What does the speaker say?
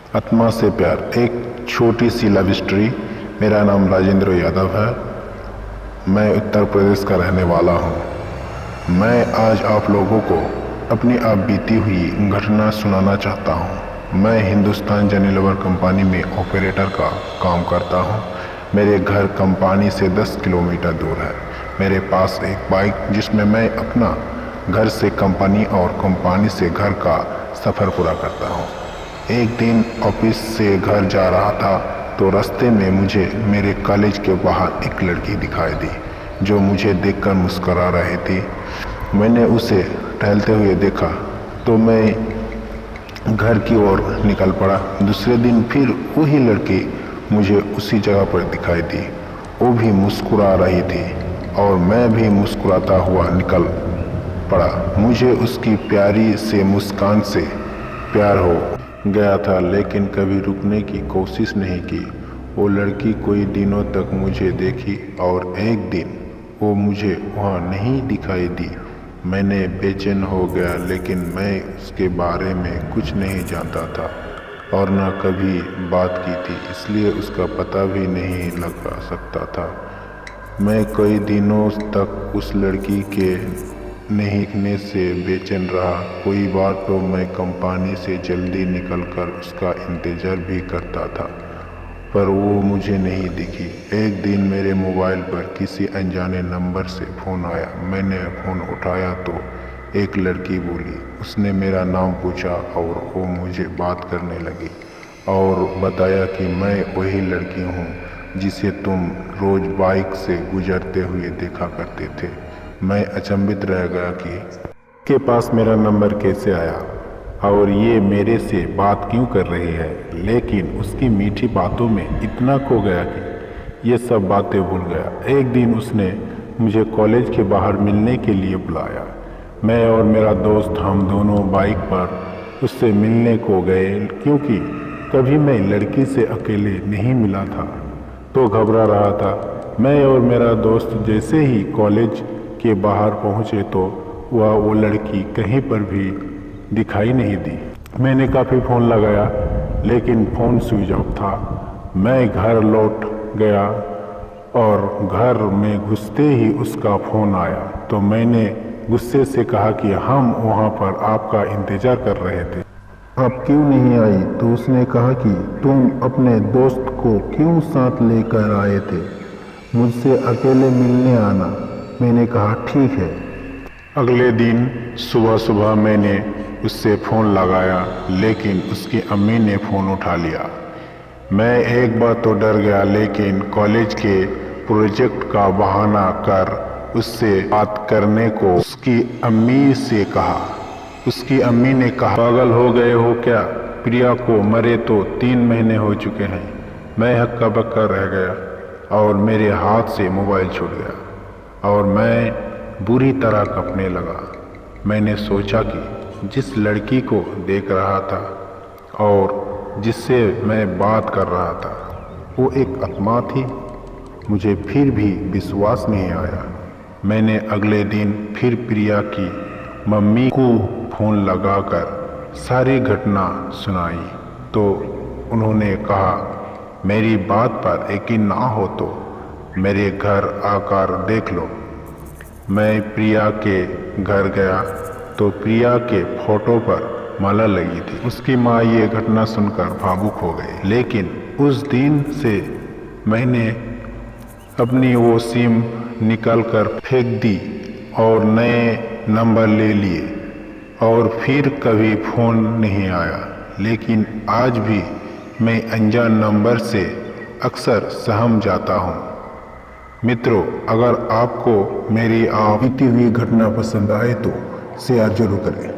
आत्मा से प्यार, एक छोटी सी लव स्टोरी। मेरा नाम राजेंद्र यादव है। मैं उत्तर प्रदेश का रहने वाला हूँ। मैं आज आप लोगों को अपनी आप बीती हुई घटना सुनाना चाहता हूँ। मैं हिंदुस्तान यूनिलीवर कंपनी में ऑपरेटर का काम करता हूँ। मेरे घर कंपनी से 10 किलोमीटर दूर है। मेरे पास एक बाइक जिसमें मैं अपना घर से कंपनी और कंपनी से घर का सफ़र पूरा करता हूँ। एक दिन ऑफिस से घर जा रहा था तो रास्ते में मुझे मेरे कॉलेज के बाहर एक लड़की दिखाई दी जो मुझे देखकर मुस्कुरा रही थी। मैंने उसे टहलते हुए देखा तो मैं घर की ओर निकल पड़ा। दूसरे दिन फिर वही लड़की मुझे उसी जगह पर दिखाई दी। वो भी मुस्कुरा रही थी और मैं भी मुस्कुराता हुआ निकल पड़ा। मुझे उसकी प्यारी से मुस्कान से प्यार हो गया था, लेकिन कभी रुकने की कोशिश नहीं की। वो लड़की कोई दिनों तक मुझे देखी और एक दिन वो मुझे वहाँ नहीं दिखाई दी। मैंने बेचैन हो गया, लेकिन मैं उसके बारे में कुछ नहीं जानता था और न कभी बात की थी, इसलिए उसका पता भी नहीं लगा सकता था। मैं कई दिनों तक उस लड़की के नहीं दिखने से बेचैन रहा। कोई बार तो मैं कंपनी से जल्दी निकलकर उसका इंतज़ार भी करता था, पर वो मुझे नहीं दिखी। एक दिन मेरे मोबाइल पर किसी अनजाने नंबर से फ़ोन आया। मैंने फ़ोन उठाया तो एक लड़की बोली। उसने मेरा नाम पूछा और वो मुझे बात करने लगी और बताया कि मैं वही लड़की हूँ जिसे तुम रोज़ बाइक से गुजरते हुए देखा करते थे। मैं अचंभित रह गया कि के पास मेरा नंबर कैसे आया और ये मेरे से बात क्यों कर रही है, लेकिन उसकी मीठी बातों में इतना खो गया कि ये सब बातें भूल गया। एक दिन उसने मुझे कॉलेज के बाहर मिलने के लिए बुलाया। मैं और मेरा दोस्त हम दोनों बाइक पर उससे मिलने को गए, क्योंकि कभी मैं लड़की से अकेले नहीं मिला था तो घबरा रहा था। मैं और मेरा दोस्त जैसे ही कॉलेज के बाहर पहुँचे तो वो लड़की कहीं पर भी दिखाई नहीं दी। मैंने काफ़ी फ़ोन लगाया, लेकिन फ़ोन स्विच ऑफ था। मैं घर लौट गया और घर में घुसते ही उसका फ़ोन आया तो मैंने गुस्से से कहा कि हम वहाँ पर आपका इंतज़ार कर रहे थे, आप क्यों नहीं आई? तो उसने कहा कि तुम अपने दोस्त को क्यों साथ लेकर आए थे, मुझसे अकेले मिलने आना। मैंने कहा ठीक है। अगले दिन सुबह सुबह मैंने उससे फ़ोन लगाया, लेकिन उसकी अम्मी ने फ़ोन उठा लिया। मैं एक बार तो डर गया, लेकिन कॉलेज के प्रोजेक्ट का बहाना कर उससे बात करने को उसकी अम्मी से कहा। उसकी अम्मी ने कहा, पागल हो गए हो क्या? प्रिया को मरे तो 3 महीने हो चुके हैं। मैं हक्का बक्का रह गया और मेरे हाथ से मोबाइल छूट गया और मैं बुरी तरह कँपने लगा। मैंने सोचा कि जिस लड़की को देख रहा था और जिससे मैं बात कर रहा था वो एक आत्मा थी। मुझे फिर भी विश्वास नहीं आया। मैंने अगले दिन फिर प्रिया की मम्मी को फ़ोन लगाकर सारी घटना सुनाई तो उन्होंने कहा, मेरी बात पर यकीन ना हो तो मेरे घर आकर देख लो। मैं प्रिया के घर गया तो प्रिया के फोटो पर माला लगी थी। उसकी माँ ये घटना सुनकर भावुक हो गई, लेकिन उस दिन से मैंने अपनी वो सिम निकाल कर फेंक दी और नए नंबर ले लिए और फिर कभी फ़ोन नहीं आया। लेकिन आज भी मैं अनजान नंबर से अक्सर सहम जाता हूँ। मित्रों, अगर आपको मेरी बीती हुई घटना पसंद आए तो शेयर जरूर करें।